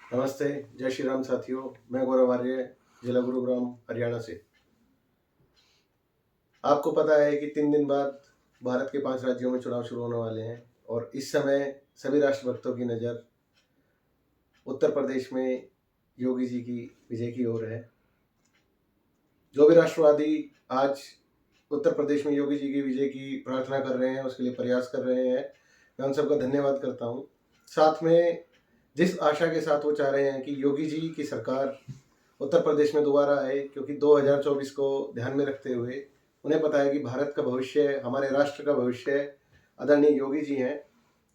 नमस्ते, जय श्री राम साथियों। मैं गौरव आर्य, जिला गुरुग्राम, हरियाणा से। आपको पता है कि 3 दिन बाद भारत के 5 राज्यों में चुनाव शुरू होने वाले हैं और इस समय सभी राष्ट्रभक्तों की नज़र उत्तर प्रदेश में योगी जी की विजय की ओर है। जो भी राष्ट्रवादी आज उत्तर प्रदेश में योगी जी की विजय की प्रार्थना कर रहे हैं, उसके लिए प्रयास कर रहे हैं, मैं उन सबका धन्यवाद करता हूँ। साथ में जिस आशा के साथ वो चाह रहे हैं कि योगी जी की सरकार उत्तर प्रदेश में दोबारा आए, क्योंकि 2024 को ध्यान में रखते हुए उन्हें पता है कि भारत का भविष्य, हमारे राष्ट्र का भविष्य आदरणीय योगी जी हैं।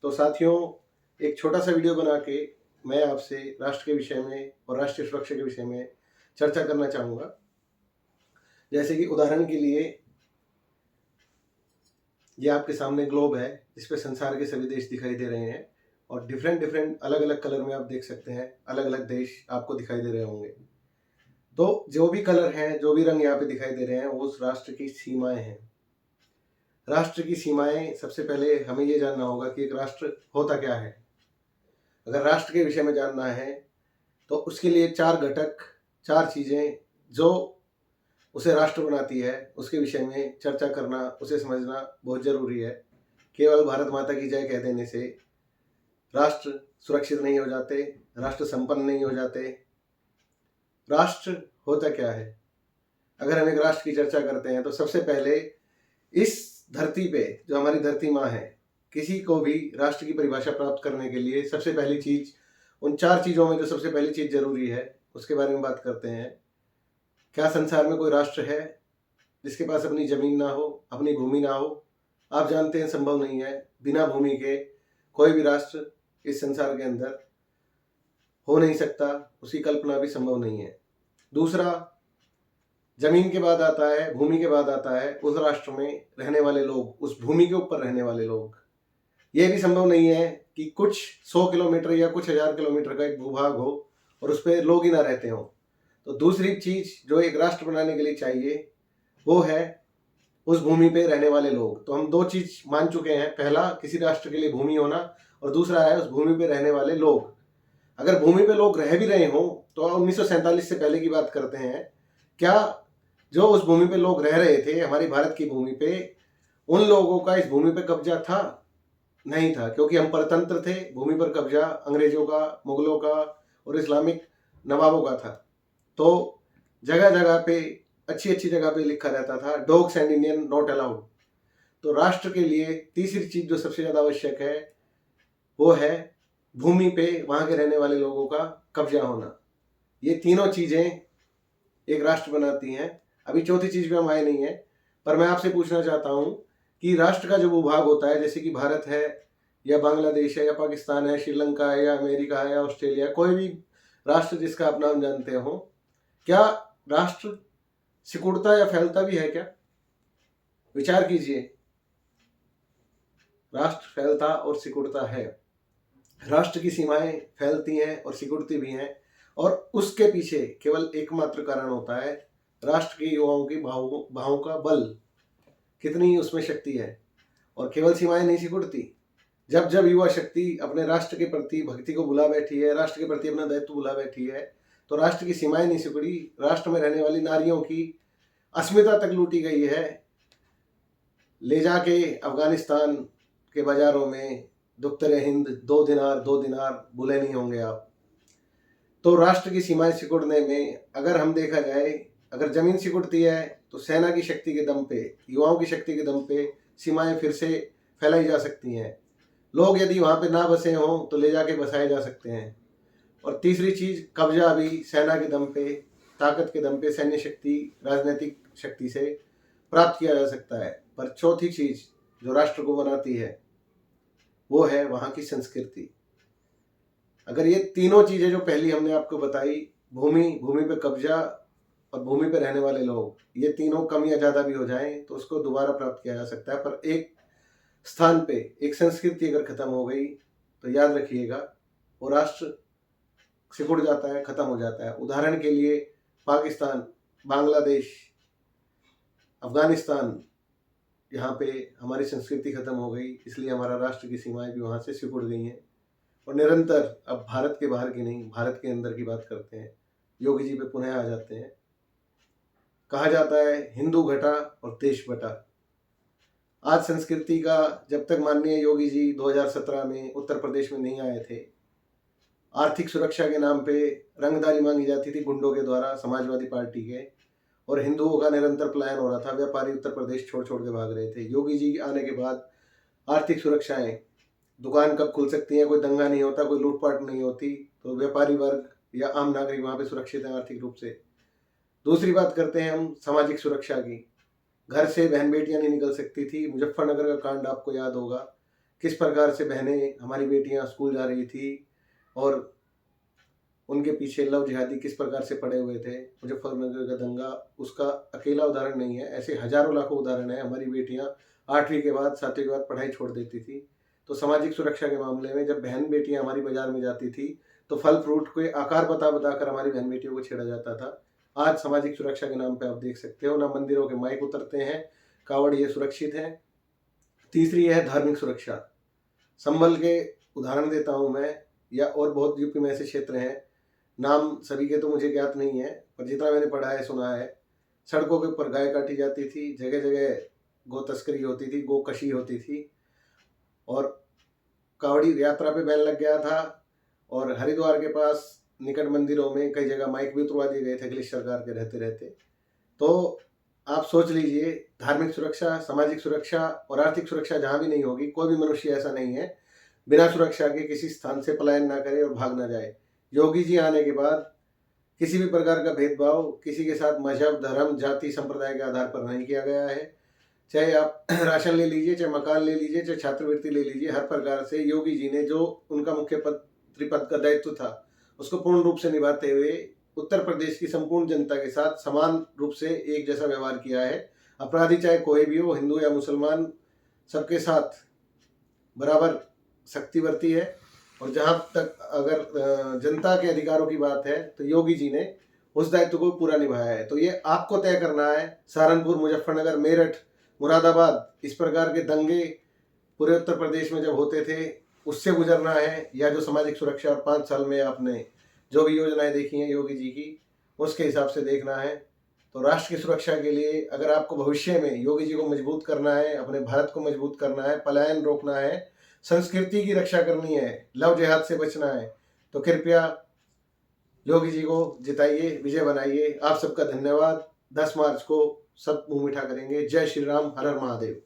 तो साथियों, एक छोटा सा वीडियो बना के मैं आपसे राष्ट्र के विषय में और राष्ट्रीय सुरक्षा के विषय में चर्चा करना चाहूँगा। जैसे कि उदाहरण के लिए ये आपके सामने ग्लोब है, जिस पे संसार के सभी देश दिखाई दे रहे हैं और डिफरेंट अलग अलग कलर में आप देख सकते हैं, अलग अलग देश आपको दिखाई दे रहे होंगे। तो जो भी कलर हैं, जो भी रंग यहाँ पे दिखाई दे रहे हैं, वो उस राष्ट्र की सीमाएं हैं। राष्ट्र की सीमाएं, सबसे पहले हमें ये जानना होगा कि एक राष्ट्र होता क्या है। अगर राष्ट्र के विषय में जानना है तो उसके लिए 4 घटक, 4 चीज़ें जो उसे राष्ट्र बनाती है, उसके विषय में चर्चा करना, उसे समझना बहुत ज़रूरी है। केवल भारत माता की जय कह देने से राष्ट्र सुरक्षित नहीं हो जाते, राष्ट्र संपन्न नहीं हो जाते। राष्ट्र होता क्या है? अगर हम एक राष्ट्र की चर्चा करते हैं तो सबसे पहले इस धरती पे, जो हमारी धरती माँ है, किसी को भी राष्ट्र की परिभाषा प्राप्त करने के लिए सबसे पहली चीज, उन 4 चीज़ों में जो सबसे पहली चीज़ जरूरी है, उसके बारे में बात करते हैं। क्या संसार में कोई राष्ट्र है जिसके पास अपनी जमीन ना हो, अपनी भूमि ना हो? आप जानते हैं संभव नहीं है। बिना भूमि के कोई भी राष्ट्र इस संसार के अंदर हो नहीं सकता, उसकी कल्पना भी संभव नहीं है। दूसरा, जमीन के बाद आता है, भूमि के बाद आता है उस राष्ट्र में रहने वाले लोग, उस भूमि के ऊपर रहने वाले लोग। ये भी संभव नहीं है कि कुछ 100 किलोमीटर या कुछ 1000 किलोमीटर का एक भूभाग हो और उस पर लोग ही ना रहते हो। तो दूसरी चीज जो एक राष्ट्र बनाने के लिए चाहिए वो है उस भूमि पे रहने वाले लोग। तो हम 2 चीज मान चुके हैं, पहला किसी राष्ट्र के लिए भूमि होना और दूसरा है उस भूमि पे रहने वाले लोग। अगर भूमि पे लोग रह भी रहे हो तो 1947 से पहले की बात करते हैं। क्या जो उस भूमि पे लोग रह रहे थे, हमारी भारत की भूमि पे, उन लोगों का इस भूमि पे कब्जा था? नहीं था, क्योंकि हम परतंत्र थे। भूमि पर कब्जा अंग्रेजों का, मुगलों का और इस्लामिक नवाबों का था। तो जगह जगह पे, अच्छी अच्छी जगह पे लिखा रहता था, dogs and Indian not allowed. तो राष्ट्र के लिए तीसरी चीज जो सबसे ज्यादा आवश्यक है वो है भूमि पे वहां के रहने वाले लोगों का कब्जा होना। ये तीनों चीजें एक राष्ट्र बनाती हैं। अभी चौथी चीज पे हम आए नहीं है, पर मैं आपसे पूछना चाहता हूं कि राष्ट्र का जो भूभाग होता है, जैसे कि भारत है या बांग्लादेश है या पाकिस्तान है, श्रीलंका है या अमेरिका है या ऑस्ट्रेलिया, कोई भी राष्ट्र जिसका आप नाम जानते हो, क्या राष्ट्र सिकुड़ता या फैलता भी है क्या? विचार कीजिए। राष्ट्र फैलता और सिकुड़ता है। राष्ट्र की सीमाएं फैलती हैं और सिकुड़ती भी हैं, और उसके पीछे केवल एकमात्र कारण होता है राष्ट्र के युवाओं की बाहों का बल, कितनी उसमें शक्ति है। और केवल सीमाएं नहीं सिकुड़ती, जब जब युवा शक्ति अपने राष्ट्र के प्रति भक्ति को भुला बैठी है, राष्ट्र के प्रति अपना दायित्व भुला बैठी है, तो राष्ट्र की सीमाएं नहीं सिकुड़ी, राष्ट्र में रहने वाली नारियों की अस्मिता तक लूटी गई है। ले जाके अफगानिस्तान के बाजारों में दुख्तरे हिंद 2 दिनार 2 दिनार बुले नहीं होंगे आप। तो राष्ट्र की सीमाएं सिकुड़ने में अगर हम देखा जाए, अगर जमीन सिकुड़ती है तो सेना की शक्ति के दम पे, युवाओं की शक्ति के दम पे सीमाएं फिर से फैलाई जा सकती हैं। लोग यदि वहां पे ना बसे हों तो ले जाके बसाए जा सकते हैं। और तीसरी चीज, कब्जा भी सेना के दम पे, ताकत के दम पे, सैन्य शक्ति, राजनीतिक शक्ति से प्राप्त किया जा सकता है। पर चौथी चीज जो राष्ट्र को बनाती है वो है वहां की संस्कृति। अगर ये तीनों चीजें जो पहली हमने आपको बताई, भूमि, भूमि पे कब्जा और भूमि पे रहने वाले लोग, ये तीनों कम या ज्यादा भी हो जाएं तो उसको दोबारा प्राप्त किया जा सकता है। पर एक स्थान पे एक संस्कृति अगर खत्म हो गई तो याद रखिएगा वो राष्ट्र सिकुड़ जाता है, खत्म हो जाता है। उदाहरण के लिए पाकिस्तान, बांग्लादेश, अफगानिस्तान, यहाँ पे हमारी संस्कृति खत्म हो गई, इसलिए हमारा राष्ट्र की सीमाएं भी वहां से सिकुड़ गई हैं। और निरंतर, अब भारत के बाहर की नहीं, भारत के अंदर की बात करते हैं, योगी जी पे पुनः आ जाते हैं। कहा जाता है हिंदू घटा और देश बटा। आज संस्कृति का, जब तक माननीय योगी जी 2017 में उत्तर प्रदेश में नहीं आए थे, आर्थिक सुरक्षा के नाम पे रंगदारी मांगी जाती थी गुंडों के द्वारा, समाजवादी पार्टी के, और हिंदुओं का निरंतर पलायन हो रहा था। व्यापारी उत्तर प्रदेश छोड़ छोड़ के भाग रहे थे। योगी जी आने के बाद आर्थिक सुरक्षाएं, दुकान कब खुल सकती है, कोई दंगा नहीं होता, कोई लूटपाट नहीं होती, तो व्यापारी वर्ग या आम नागरिक वहाँ पे सुरक्षित है आर्थिक रूप से। दूसरी बात करते हैं हम सामाजिक सुरक्षा की। घर से बहन बेटियां नहीं निकल सकती थी। मुजफ्फरनगर का कांड आपको याद होगा, किस प्रकार से बहनें, हमारी बेटियां स्कूल जा रही थी और उनके पीछे लव जिहादी किस प्रकार से पड़े हुए थे। मुजफ्फरनगर का दंगा उसका अकेला उदाहरण नहीं है, ऐसे हजारों लाखों उदाहरण है। हमारी बेटियां 8वीं के बाद 7वीं के बाद पढ़ाई छोड़ देती थी। तो सामाजिक सुरक्षा के मामले में जब बहन बेटियां हमारी बाजार में जाती थी तो फल फ्रूट के आकार बताकर हमारी बहन बेटियों को छेड़ा जाता था। आज सामाजिक सुरक्षा के नाम पे आप देख सकते हो ना, मंदिरों के माइक उतरते हैं, कावड़ ये सुरक्षित है। तीसरी है धार्मिक सुरक्षा। संभल के उदाहरण देता हूं मैं, या और बहुत यूपी में ऐसे क्षेत्र हैं, नाम सभी के तो मुझे ज्ञात नहीं है, पर जितना मैंने पढ़ा है सुना है, सड़कों के ऊपर गाय काटी जाती थी, जगह जगह गो तस्करी होती थी, गो कशी होती थी, और कावड़ी यात्रा पे बैन लग गया था। और हरिद्वार के पास निकट मंदिरों में कई जगह माइक भी उतरवा दिए गए थे अखिलेश सरकार के रहते रहते। तो आप सोच लीजिए, धार्मिक सुरक्षा, सामाजिक सुरक्षा और आर्थिक सुरक्षा जहाँ भी नहीं होगी, कोई भी मनुष्य ऐसा नहीं है बिना सुरक्षा के किसी स्थान से पलायन ना करे और भाग ना जाए। योगी जी आने के बाद किसी भी प्रकार का भेदभाव किसी के साथ मजहब, धर्म, जाति, संप्रदाय के आधार पर नहीं किया गया है। चाहे आप राशन ले लीजिए, चाहे मकान ले लीजिए, चाहे छात्रवृत्ति ले लीजिए, हर प्रकार से योगी जी ने जो उनका मुख्य पद, त्रिपद का दायित्व था, उसको पूर्ण रूप से निभाते हुए उत्तर प्रदेश की संपूर्ण जनता के साथ समान रूप से एक जैसा व्यवहार किया है। अपराधी चाहे कोई भी हो, हिंदू या मुसलमान, सबके साथ बराबर सख्ती बरती है। और जहाँ तक अगर जनता के अधिकारों की बात है तो योगी जी ने उस दायित्व को पूरा निभाया है। तो ये आपको तय करना है, सहारनपुर, मुजफ्फरनगर, मेरठ, मुरादाबाद, इस प्रकार के दंगे पूरे उत्तर प्रदेश में जब होते थे उससे गुजरना है, या जो सामाजिक सुरक्षा और 5 साल में आपने जो भी योजनाएं देखी हैं योगी जी की, उसके हिसाब से देखना है। तो राष्ट्र की सुरक्षा के लिए अगर आपको भविष्य में योगी जी को मजबूत करना है, अपने भारत को मजबूत करना है, पलायन रोकना है, संस्कृति की रक्षा करनी है, लव जिहाद से बचना है, तो कृपया योगी जी को जिताइए, विजय बनाइए। आप सबका धन्यवाद। 10 मार्च को सब मुंह मीठा करेंगे। जय श्री राम, हर हर महादेव।